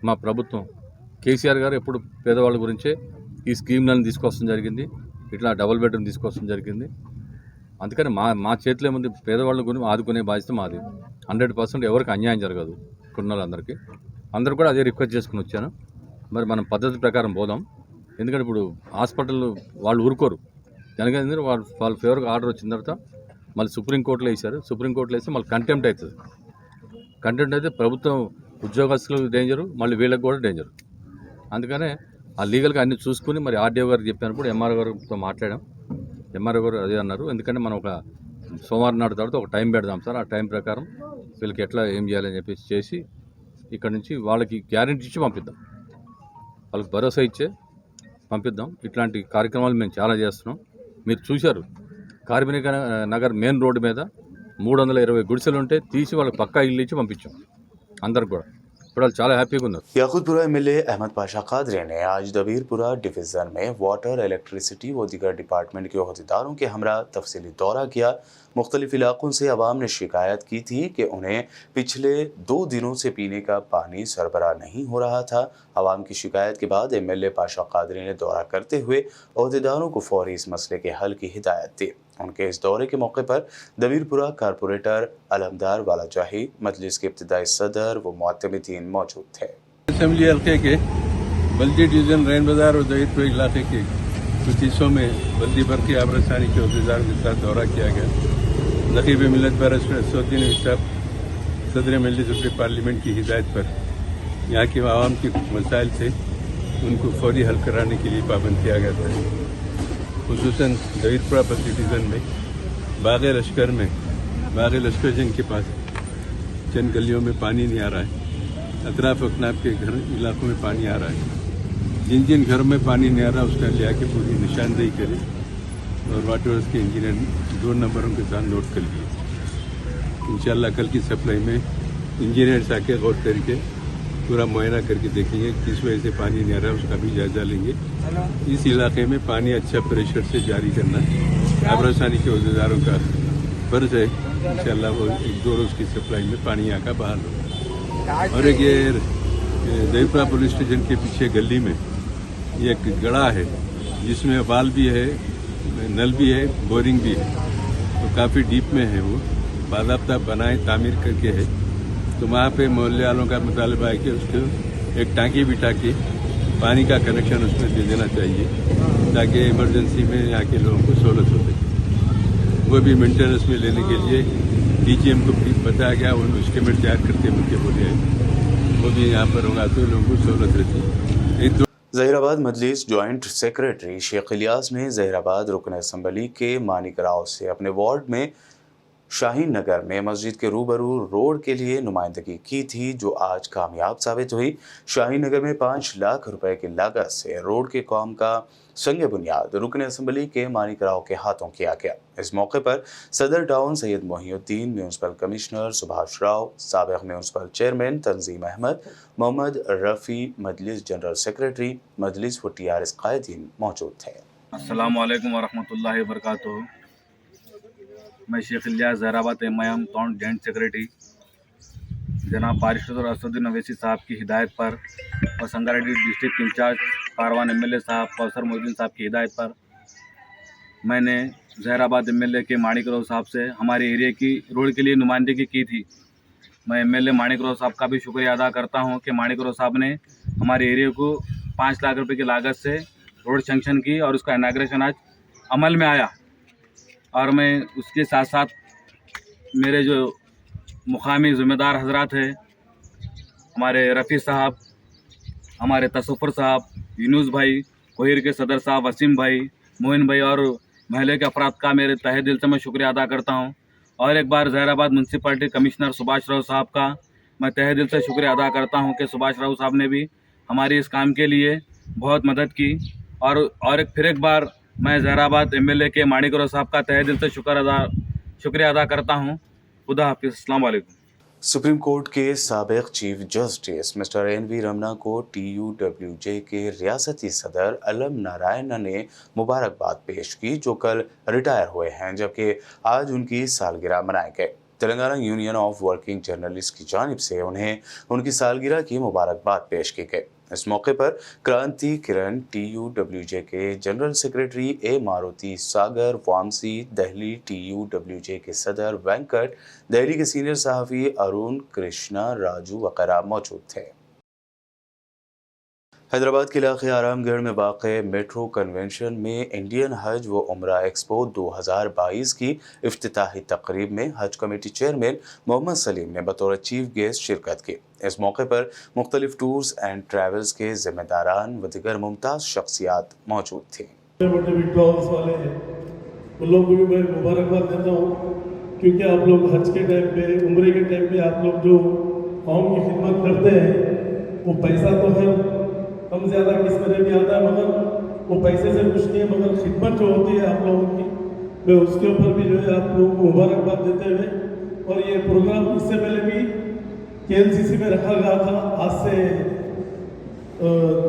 మా ప్రభుత్వం కేసీఆర్ గారు ఎప్పుడు పేదవాళ్ళ గురించే ఈ స్కీమ్లను తీసుకొస్తాం జరిగింది, ఇట్లా డబుల్ బెడ్రూమ్ తీసుకొస్తాం జరిగింది. అందుకని మా చేతిలో ముందు పేదవాళ్ళ గురించి ఆదుకునే బాధ్యత మాది. 100% ఎవరికి అన్యాయం జరగదు. కొన్నాళ్ళందరికీ అందరూ కూడా అదే రిక్వెస్ట్ చేసుకుని వచ్చాను. మరి మనం పద్ధతి ప్రకారం పోదాం. ఎందుకంటే ఇప్పుడు హాస్పిటల్ వాళ్ళు ఊరుకోరు. ఎందుకంటే వాళ్ళ ఫేవర్గా ఆర్డర్ వచ్చిన తర్వాత మళ్ళీ సుప్రీంకోర్టులో వేశారు. సుప్రీంకోర్టులో వేస్తే మళ్ళీ కంటెంప్ట్ అవుతుంది. కంటెంప్ట్ అయితే ప్రభుత్వం ఉద్యోగస్తులకు డేంజరు, మళ్ళీ వీళ్ళకి కూడా డేంజరు. అందుకనే ఆ లీగల్గా అన్ని చూసుకుని మరి ఆర్డీఓ గారికి చెప్పినప్పుడు ఎంఆర్ఓ గారితో మాట్లాడాం. ఎంఆర్ఓ గారు అదే అన్నారు, ఎందుకంటే మనం ఒక సోమవారం నాడు తర్వాత ఒక టైం పెడదాం సార్, ఆ టైం ప్రకారం వీళ్ళకి ఎట్లా ఏం చేయాలని చెప్పేసి చేసి ఇక్కడ నుంచి వాళ్ళకి గ్యారెంటీ ఇచ్చి పంపిద్దాం, వాళ్ళకి భరోసా ఇచ్చే పంపిద్దాం. ఇట్లాంటి కార్యక్రమాలు మేము చాలా చేస్తున్నాం. మీరు చూశారు కార్మిక నగర్ మెయిన్ రోడ్డు మీద 320 గుడిసెలు ఉంటే తీసి వాళ్ళకి పక్కా ఇల్లు ఇచ్చి పంపించాం అందరికి కూడా. ఇప్పుడు వాళ్ళు చాలా హ్యాపీగా ఉన్నారు. याकूतपुरा एमएलए अहमद पाशा कादरी ने आज दबीरपुरा डिवीज़न में वाटर, इलेक्ट्रिसिटी व दीगर डिपार्टमेंट के अहदेदारों के हमरा तफसीली दौरा किया। मुख्तलिफ इलाकों से आवाम ने शिकायत की थी कि उन्हें पिछले 2 दिनों से पीने का पानी सरबराह नहीं हो रहा था। आवाम की शिकायत के बाद एमएलए पाशा कादरी ने दौरा करते हुए अहदेदारों को फौरी इस मसले के हल की हिदायत दी। उनके इस दौरे के मौके पर दबीरपुरा कारपोरेटर अलमदार वाला जाही, मजलिस के इब्तिदाई सदर व मुअत्तमिदीन मौजूद थे। असेंबली हल्के के बल्दी डिवीज़न रैन बाजार और दबीरपुर इलाके के कुछ हिस्सों में बल्दी भर की आबरसानी के अहदेदार के साथ दौरा किया गया। नकीब मिलत बैरिस्टर असदुद्दीन साहब सदर मजलिस पार्लियामेंट की हिदायत पर यहाँ की आवाम के मसाइल थे उनको फौरी हल कराने के लिए पाबंद किया गया था। खुसूसन दबीरपुरा बल्दी डिवीज़न में बाग लश्कर जंग के पास चंद गलियों में पानी नहीं आ रहा है। अतराफ अकनाफ के घर इलाकों में पानी आ रहा है। जिन जिन घरों में पानी नहीं आ रहा उसका लिया के पूरी निशानदेही करें और वाटर वर्क्स के इंजीनियर 2 नंबरों के साथ नोट कर लिए। इंशाल्लाह कल की सप्लाई में इंजीनियर्स आके गौर करके पूरा मुआयना करके देखेंगे किस वजह से पानी नहीं आ रहा है, उसका भी जायजा लेंगे। इस इलाके में पानी अच्छा प्रेशर से जारी करना आबरसानी के अहदेदारों का फर्ज है। इंशाल्लाह वो 1-2 रोज़ की सप्लाई में पानी यहाँ का बहाल होगा। और एक ये दबीरपुरा पुलिस स्टेशन के पीछे गली में ये एक गड़ा है जिसमें वाल भी है, नल भी है, बोरिंग भी है, तो काफ़ी डीप में है। वो बाज़ाब्ता बनाए तामीर करके है, तो वहाँ पे मोहल्ले वालों का मुतालबा है कि उसको एक टांकी बिठा के पानी का कनेक्शन उसमें दे देना चाहिए ताकि इमरजेंसी में यहाँ के लोगों को सहूलत हो सके। वो भी मेंटेनेंस में लेने के लिए डीजीएम को भी बताया गया, उन एस्टीमेट तैयार करते मुझे बोले हैं वो भी यहाँ पर होगा तो लोगों को सहूलत रहती है। ज़हीराबाद मजलिस जॉइंट सेक्रेटरी शेख इलियास ने ज़हीराबाद रुकन असम्बली के मानिक राव से अपने वार्ड में शाहीन नगर में मस्जिद के रूबरू रोड के लिए नुमाइंदगी की थी, जो आज कामयाब साबित हुई। शाहीन नगर में 5 लाख रुपए की लागत से रोड के काम का संग बुनियाद रुकन असम्बली के मानिक राव के हाथों किया गया। इस मौके पर सदर town Syed Mohiuddin, municipal commissioner Subhash Rao, साबिक म्यूनसिपल चेयरमैन तंजीम अहमद, मोहम्मद रफ़ी, मजलिस जनरल सेक्रेटरी, मजलिस व TRS कायदीन मौजूद थे। अस्सलामु अलैकुम वरहमतुल्लाहि वबरकातुहू। मैं Sheikh Ilyas Zaheerabad MIM town joint secretary जनाब बारिस्टर असदुद्दीन अवैसी साहब की हिदायत पर और Sangareddy district incharge Karwan MLA साहब कौसर मोहद्दीन साहब की हिदायत पर मैंने ज़हराबाद MLA के माणिक राव साहब से हमारे एरिया की रोड के लिए नुमाइंदगी की थी। मैं MLA माणिक राव साहब का भी शुक्रिया अदा करता हूं कि माणिक राव साहब ने हमारे एरिया को 5 लाख रुपए की लागत से रोड सैंक्शन की और उसका इनाग्रेशन आज अमल में आया। और मैं उसके साथ साथ मेरे जो मुकामी ज़िम्मेदार हजरात हैं, हमारे रफ़ी साहब, हमारे तसफ़ुर साहब, यूनुस भाई, कोहिर के सदर साहब, वसीम भाई, मोइन भाई और महल्ले के अफराद का मेरे तहे दिल से मैं शुक्रिया अदा करता हूं। और एक बार ज़हराबाद म्यूनसिपलिटी कमिश्नर सुभाष राव साहब का मैं तहे दिल से शुक्रिया अदा करता हूं कि सुभाष राव साहब ने भी हमारी इस काम के लिए बहुत मदद की। और फिर एक बार मैं ज़हराबाद MLA के माणिक राव साहब का तहे दिल से शुक्रिया अदा करता हूं। खुदा हाफिज़। अस्सलाम वालेकुम। सुप्रीम कोर्ट के साबिक chief justice mister NV Ramana को TUWJ के रियासती सदर अलम नारायण ने मुबारकबाद पेश की, जो कल रिटायर हुए हैं, जबकि आज उनकी सालगिरह मनाई गई। Telangana union of working journalist की जानिब से उन्हें उनकी सालगिरह की मुबारकबाद पेश की गई। इस मौके पर क्रांति किरण, TUWJ के general secretary A Maruti Sagar, Vamsi, Delhi TUWJ के सदर वेंकट, दिल्ली के सीनियर सहाफ़ी अरुण कृष्णा राजू वगैरह मौजूद थे। हैदराबाद के इलाके आरामगढ़ में वाक़े मेट्रो कन्वेंशन में इंडियन हज व उम्रा एक्सपो 2022 की इफ्तिताही तकरीब में हज कमेटी चेयरमैन मोहम्मद सलीम ने बतौर चीफ गेस्ट शिरकत की। इस मौके पर मुख्तलिफ टूर्स एंड ट्रैवल्स के जिम्मेदारान व दीगर मुमताज़ शख्सियात मौजूद थी। बड़े विड्रॉल्स वाले हैं उन लोगों को भी मैं मुबारकबाद देता हूँ, क्योंकि आप लोग हज के टाइम पे, उम्रे के टाइम पे आप लोग जो कौम की खिदमत करते हैं, वो पैसा तो है कम ज़्यादा किस तरह भी आता है, मगर वो पैसे से कुछ नहीं है, मगर खिदमत जो होती है आप लोगों की, मैं उसके ऊपर भी जो है आप लोगों को मुबारकबाद देते हुए, और ये प्रोग्राम इससे पहले भी KLCC में रखा गया था, आज से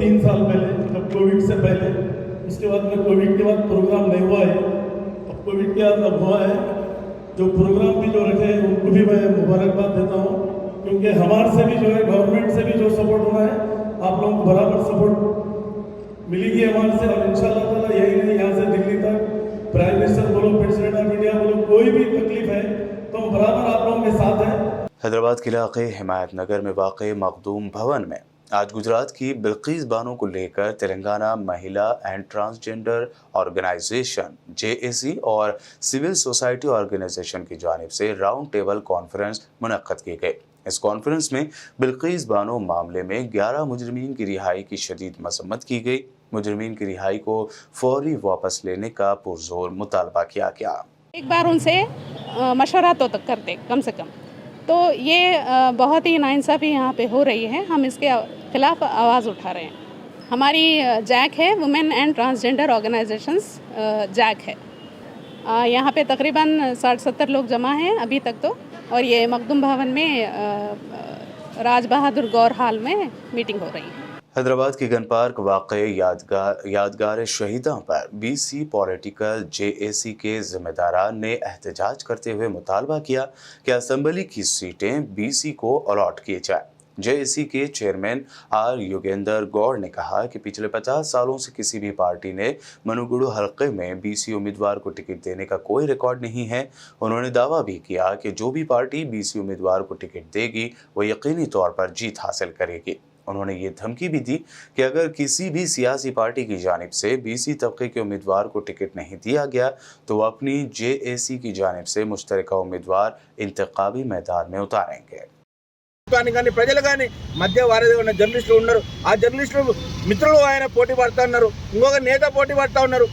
3 साल पहले, मतलब कोविड से पहले। उसके बाद में कोविड के बाद प्रोग्राम नहीं हुआ है, अब कोविड के बाद अब हुआ है। जो प्रोग्राम भी जो रखे हैं उनको भी मैं मुबारकबाद देता हूँ, क्योंकि हमारे से भी जो है, गवर्नमेंट से भी जो सपोर्ट होना है, आप लोगों को बराबर सपोर्ट मिलेगी हमारे से। और इंशाल्लाह ताला यही नहीं, यहाँ से दिल्ली तक प्राइम मिनिस्टर बोलो, प्रेसिडेंट ऑफ इंडिया बोलो, कोई भी तकलीफ है तो हम बराबर आप लोगों के साथ हैं। हैदराबाद के इलाके हिमायत नगर में वाक़े मखदूम भवन में आज गुजरात की बिल्किस बानो को लेकर तेलंगाना महिला एंड ट्रांसजेंडर ऑर्गेनाइजेशन JAC और सिविल सोसाइटी ऑर्गेनाइजेशन की जानिब से राउंड टेबल कॉन्फ्रेंस मुनक्कद की गई। इस कॉन्फ्रेंस में बिल्किस बानो मामले में 11 मुजरिमीन की रिहाई की शदीद मसम्मत की गई। मुजरिमीन की रिहाई को फौरी वापस लेने का पुरजोर मुतालबा किया गया। एक बार उनसे मशवरा तो तक करते कम से कम, तो ये बहुत ही नाइंसाफ़ी यहाँ पे हो रही है, हम इसके खिलाफ आवाज़ उठा रहे हैं। हमारी जैक है, women and transgender organisations JAC है। यहाँ पे तकरीबन 60-70 लोग जमा हैं अभी तक तो, और ये मखदूम भवन में राज बहादुर गौर हाल में मीटिंग हो रही है। हैदराबाद के गन पार्क वाक़े यादगार शहीदों पर BC पॉलिटिकल JAC के जिम्मेदारान ने एहतजाज करते हुए मुतालबा किया कि असम्बली की सीटें BC को अलॉट किए जाए। JAC के चेयरमैन R योगेंद्र गौड़ ने कहा कि पिछले 50 सालों से किसी भी पार्टी ने मनुगुरु हलके में BC उम्मीदवार को टिकट देने का कोई रिकॉर्ड नहीं है। उन्होंने दावा भी किया कि जो भी पार्टी BC उम्मीदवार को टिकट देगी वो यकीनी तौर पर जीत हासिल करेगी। उन्होंने ये धमकी भी दी कि अगर किसी भी सियासी पार्टी की जानिब से BC तबके के उम्मीदवार को टिकट नहीं दिया गया तो वो अपनी JAC की जानिब से मुश्तरका उम्मीदवार इंतखाबी मैदान में उतारेंगे। కానీ ప్రజలు కానీ మధ్య వారిది ఉన్న జర్నలిస్టులు ఉన్నారు, ఆ జర్నలిస్టులు మిత్రులు ఆయన పోటీ పడుతూ ఉన్నారు, ఇంకొక నేత పోటీ పడుతూ ఉన్నారు।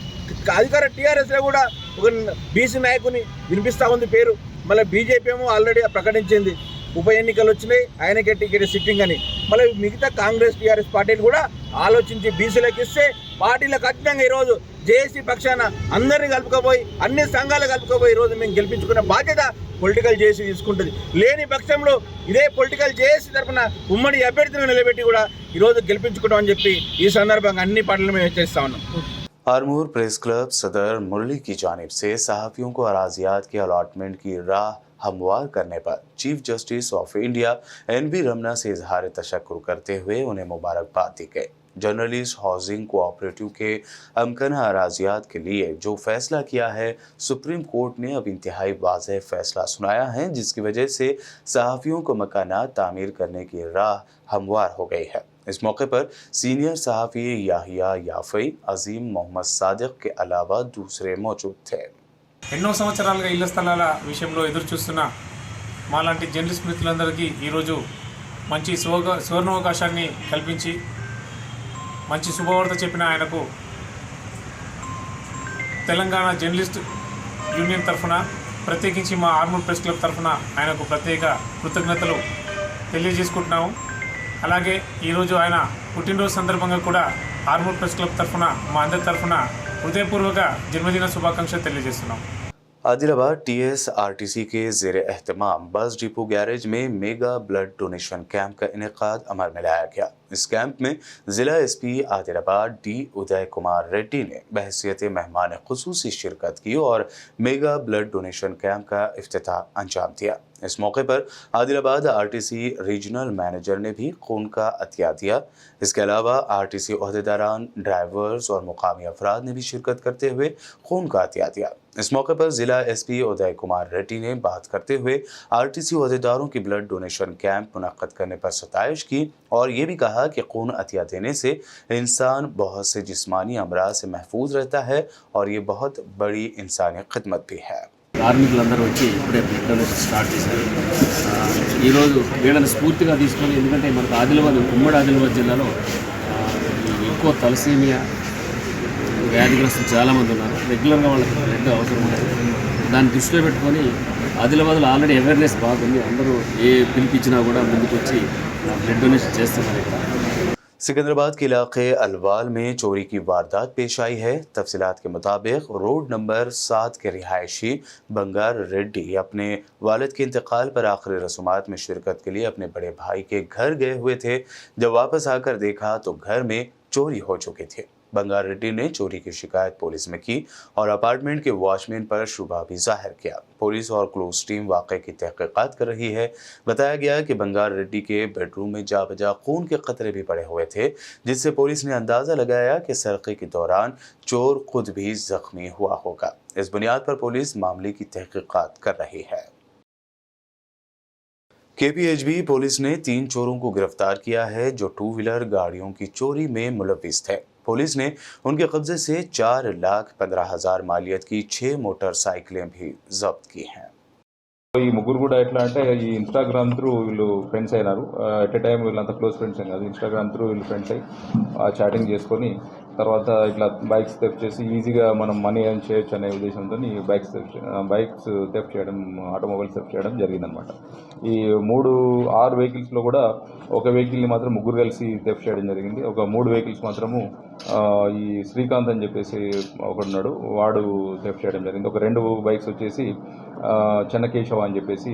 అధికార TRS లో కూడా ఒక BC నాయకుని వినిపిస్తూ ఉంది పేరు, మళ్ళీ బీజేపీ ఏమో ఆల్రెడీ ప్రకటించింది ఉప ఎన్నికలు వచ్చినాయి, ఆయనకే టికెట్ సిట్టింగ్ అని. మళ్ళీ మిగతా కాంగ్రెస్ టీఆర్ఎస్ పార్టీలు కూడా ఆలోచించి బీసీలకు ఇస్తే పార్టీలకు ఖచ్చితంగా ఈరోజు జేఏసీ పక్షాన అందరినీ కలుపుకోపోయి అన్ని సంఘాలు కలుపుకోపోయి ఈరోజు మేము గెలిపించుకున్న బాధ్యత పొలిటికల్ జేఏసీ తీసుకుంటుంది. లేని పక్షంలో ఇదే పొలిటికల్ జేఏసీ తరఫున ఉమ్మడి అభ్యర్థిని నిలబెట్టి కూడా ఈరోజు గెలిపించుకుంటాం అని చెప్పి ఈ సందర్భంగా అన్ని పార్టీలు మేము హెచ్చరిస్తా ఉన్నాం. आरमूर प्रेस क्लब सदर मुरली की जानिब से सहाफ़ियों को अराजियात के अलॉटमेंट की राह हमवार करने पर chief justice of India NV Ramana से इजहार तशक्कुर करते हुए उन्हें मुबारकबाद दी गई। जर्नलिस्ट हाउसिंग कोऑपरेटिव के अमकना अराजियात के लिए जो फैसला किया है, सुप्रीम कोर्ट ने अब इंतहाई वाज़ेह फैसला सुनाया है, जिसकी वजह से सहाफ़ियों को मकानात तामीर करने की राह हमवार हो गई है। इस मौके पर सीनियर सहाफ़ी याहिया याफ़ई, अजीम मोहम्मद सादिक के अलावा दूसरे मौजूद थे। ఎన్నో సంవత్సరాలుగా ఇళ్ల స్థలాల విషయంలో ఎదురు చూస్తున్న మాలాంటి జర్నలిస్ట్ మిత్రులందరికీ ఈరోజు మంచి సువర్ణావకాశాన్ని కల్పించి మంచి శుభవార్త చెప్పిన ఆయనకు తెలంగాణ జర్నలిస్ట్ యూనియన్ తరఫున ప్రత్యేకించి మా ఆర్మూర్ ప్రెస్ క్లబ్ తరఫున ఆయనకు ప్రత్యేక కృతజ్ఞతలు తెలియజేసుకుంటున్నాము. అలాగే ఈరోజు ఆయన పుట్టినరోజు సందర్భంగా కూడా ఆర్మూర్ ప్రెస్ క్లబ్ తరఫున మా అందరి తరఫున హృదయపూర్వక జన్మదిన శుభాకాంక్షలు తెలియజేస్తున్నాం. आदिलाबाद TSRTC के ज़ेर एहतमाम बस डिपो गैरेज में मेगा ब्लड डोनेशन कैंप का इनेकाद अमल में लाया गया। इस कैंप में ज़िला SP आदिलाबाद D उदय कुमार रेड्डी ने बहैसियत मेहमान खुसूसी शिरकत की और मेगा ब्लड डोनेशन कैंप का इफ्तिताह अंजाम दिया। इस मौके पर आदिलाबाद RTC रीजनल मैनेजर ने भी खून का अतिया दिया। इसके अलावा RTC ओहदेदारान, ड्राइवर्स और मुकामी अफराद ने भी शिरकत करते हुए खून का अतिया दिया। इस मौके पर ज़िला SP उदय कुमार रेड्डी ने बात करते हुए RTC ओहदेदारों की ब्लड डोनेशन कैंप मुनक्कद करने पर सताइश की और ये भी कहा कि खून अतिया देने से इंसान बहुत से जिस्मानी अमराज से महफूज रहता है और ये बहुत बड़ी इंसानी खिदमत भी है। కార్మికులందరూ వచ్చి ఇప్పుడే బ్లడ్ డొనేషన్ స్టార్ట్ చేశారు. ఈరోజు వీళ్ళని స్ఫూర్తిగా తీసుకొని, ఎందుకంటే మనకు ఆదిలాబాద్ ఉమ్మడి ఆదిలాబాద్ జిల్లాలో ఎక్కువ తలసీమియా వ్యాధిగ్రస్తులు చాలామంది ఉన్నారు. రెగ్యులర్గా వాళ్ళకి బ్లడ్ అవసరం ఉంటుంది. దాన్ని దృష్టిలో పెట్టుకొని ఆదిలాబాద్లో ఆల్రెడీ అవేర్నెస్ బాగుంది. అందరూ ఏ పిలిపించినా కూడా ముందుకు వచ్చి బ్లడ్ డొనేషన్ చేస్తున్నారు. सिकंदराबाद के इलाके अलवाल में चोरी की वारदात पेश आई है। तफसीलात के मुताबिक रोड नंबर 7 के रिहायशी बंगार रेड्डी अपने वालिद के इंतकाल पर आखिरी रसूमात में शिरकत के लिए अपने बड़े भाई के घर गए हुए थे। जब वापस आकर देखा तो घर में चोरी हो चुके थे। बंगार रेड्डी ने चोरी की शिकायत पुलिस में की और अपार्टमेंट के वॉचमैन पर शुबा भी जाहिर किया। पुलिस और क्लोज टीम वाक़े की तहकीकात कर रही है। बताया गया कि बंगार रेड्डी के बेडरूम में जा बजा खून के कतरे भी पड़े हुए थे, जिससे पुलिस ने अंदाज़ा लगाया कि सरक़े के दौरान चोर खुद भी जख्मी हुआ होगा। इस बुनियाद पर पुलिस मामले की तहकीकात कर रही है। KPHB पुलिस ने 3 चोरों को गिरफ्तार किया है जो 2 व्हीलर गाड़ियों की चोरी में मुलव्विस थे। पुलिस ने उनके कब्जे से 4,15,000 मालियत की 6 मोटरसाइकिलें भी जब्त की हैं। ఈ ముగ్గురు కూడా ఎట్లా అంటే ఈ ఇన్స్టాగ్రామ్ త్రూ వీళ్ళు ఫ్రెండ్స్ అయినారు. ఎట్ ఎ టైం వీళ్ళంతా క్లోజ్ ఫ్రెండ్స్ ఏం కాదు, ఇన్స్టాగ్రామ్ త్రూ వీళ్ళు ఫ్రెండ్స్ అయ్యి చాటింగ్ చేసుకొని తర్వాత ఇట్లా బైక్స్ థెఫ్ట్ చేసి ఈజీగా మనం మనీ ఎర్న్ చేయొచ్చు అనే ఉద్దేశంతో బైక్స్ థెఫ్ట్ చేయడం, ఆటోమొబైల్స్ థెఫ్ట్ చేయడం జరిగిందనమాట. ఈ 6 వెహికల్స్లో కూడా ఒక వెహికల్ని మాత్రం ముగ్గురు కలిసి థెఫ్ట్ చేయడం జరిగింది. ఒక 3 వెహికల్స్ మాత్రము ఈ శ్రీకాంత్ అని చెప్పేసి ఒకడున్నాడు, వాడు థెఫ్ట్ చేయడం జరిగింది. ఒక 2 బైక్స్ వచ్చేసి చెన్నకేశవ అని చెప్పేసి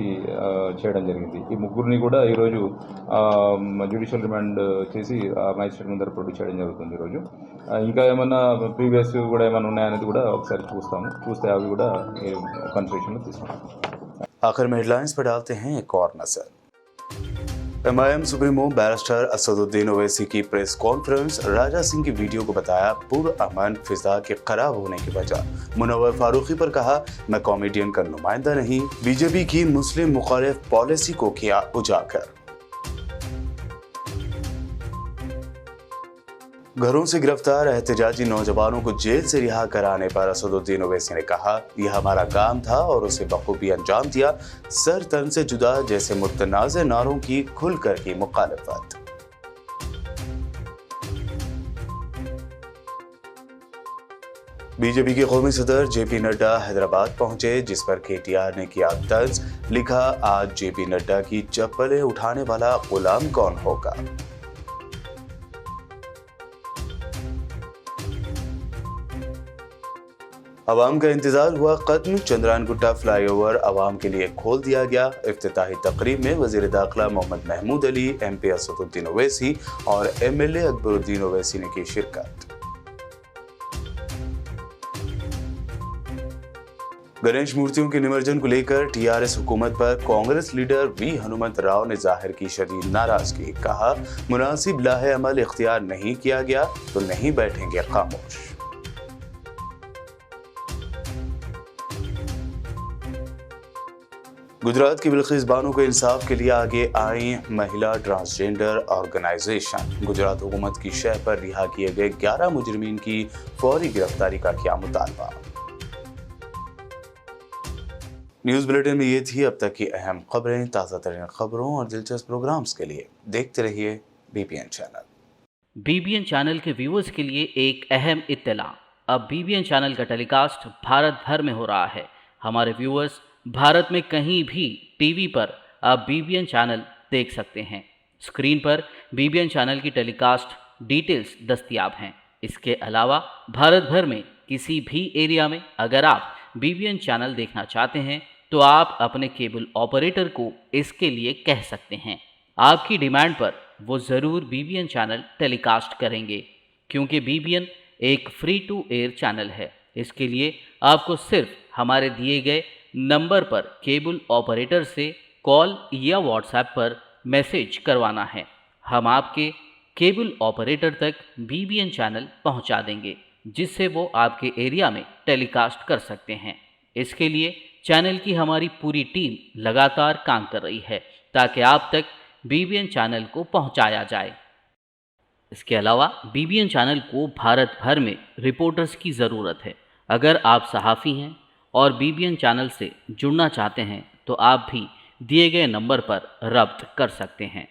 చేయడం జరిగింది. ఈ ముగ్గురిని కూడా ఈరోజు జ్యుడిషియల్ రిమాండ్ చేసి మ్యాజిస్ట్రేట్ ముందర ప్రొడ్యూస్ చేయడం జరుగుతుంది. ఈరోజు ఇంకా ఏమన్నా ప్రీవియస్ కూడా ఏమైనా ఉన్నాయనేది కూడా ఒకసారి చూస్తే అవి కూడా కన్సిడరేషన్లో తీసుకుంటాం. आखिर में हेडलाइंस पर डालते हैं एक और नजर। MIM supremo barrister Asaduddin Owaisi की प्रेस कॉन्फ्रेंस, राजा सिंह की वीडियो को बताया पुरअमन फिजा के खराब होने की वजह। मुनव्वर फारूकी पर कहा मैं कॉमेडियन का नुमाइंदा नहीं। बीजेपी की मुस्लिम मुखालिफ पॉलिसी को किया उजागर। घरों से गिरफ्तार एहतजाजी नौजवानों को जेल से रिहा कराने पर असदुद्दीन ओवैसी ने कहा यह हमारा काम था और उसे बखूबी अंजाम दिया। सर तन से जुदा जैसे मुतनाज़े नारों की खुलकर की मुखालफत। बीजेपी के कौमी सदर जेपी नड्डा हैदराबाद पहुंचे, जिस पर केटीआर ने किया तंज। लिखा, आज जेपी नड्डा की चप्पलें उठाने वाला गुलाम कौन होगा। अवाम का इंतजार हुआ खत्म। चंद्रायनगुट्टा फ्लाईओवर अवाम के लिए खोल दिया गया। इफ्तिताही तकरीब में वजीर दाखिला मोहम्मद महमूद अली, MP असदुद्दीन ओवैसी और MLA अकबरुद्दीन ओवैसी ने की शिरकत। गणेश मूर्तियों के निमज्जन को लेकर TRS हुकूमत पर कांग्रेस लीडर V हनुमंत राव ने जाहिर की शदीद नाराजगी। कहा, मुनासिब लाहे अमल इख्तियार नहीं किया गया तो नहीं बैठेंगे खामोश। गुजरात की बिल्किस बानो के इंसाफ के लिए आगे आई महिला ट्रांसजेंडर ऑर्गेनाइजेशन। गुजरात हुकूमत की शह पर रिहा किए गए 11 मुजरिमीन की फौरी गिरफ्तारी का किया मुतालबा। न्यूज बुलेटिन में ये थी अब तक की अहम खबरें। ताज़ा तरीन खबरों और दिलचस्प प्रोग्राम्स के लिए देखते रहिए BBN चैनल। BBN चैनल के व्यूअर्स के लिए एक अहम इत्तला। अब BBN चैनल का टेलीकास्ट भारत भर में हो रहा है। हमारे व्यूअर्स भारत में कहीं भी टीवी पर आप BBN चैनल देख सकते हैं। स्क्रीन पर BBN चैनल की टेलीकास्ट डिटेल्स दस्तयाब हैं। इसके अलावा भारत भर में किसी भी एरिया में अगर आप BBN चैनल देखना चाहते हैं तो आप अपने केबल ऑपरेटर को इसके लिए कह सकते हैं। आपकी डिमांड पर वो ज़रूर BBN चैनल टेलीकास्ट करेंगे, क्योंकि BBN एक फ्री टू एयर चैनल है। इसके लिए आपको सिर्फ हमारे दिए गए नंबर पर केबल ऑपरेटर से कॉल या व्हाट्सएप पर मैसेज करवाना है। हम आपके केबल ऑपरेटर तक BBN चैनल पहुंचा देंगे, जिससे वो आपके एरिया में टेलीकास्ट कर सकते हैं। इसके लिए चैनल की हमारी पूरी टीम लगातार काम कर रही है ताकि आप तक BBN चैनल को पहुंचाया जाए। इसके अलावा BBN चैनल को भारत भर में रिपोर्टर्स की ज़रूरत है। अगर आप सहाफ़ी हैं और BBN चैनल से जुड़ना चाहते हैं तो आप भी दिए गए नंबर पर रब्त कर सकते हैं।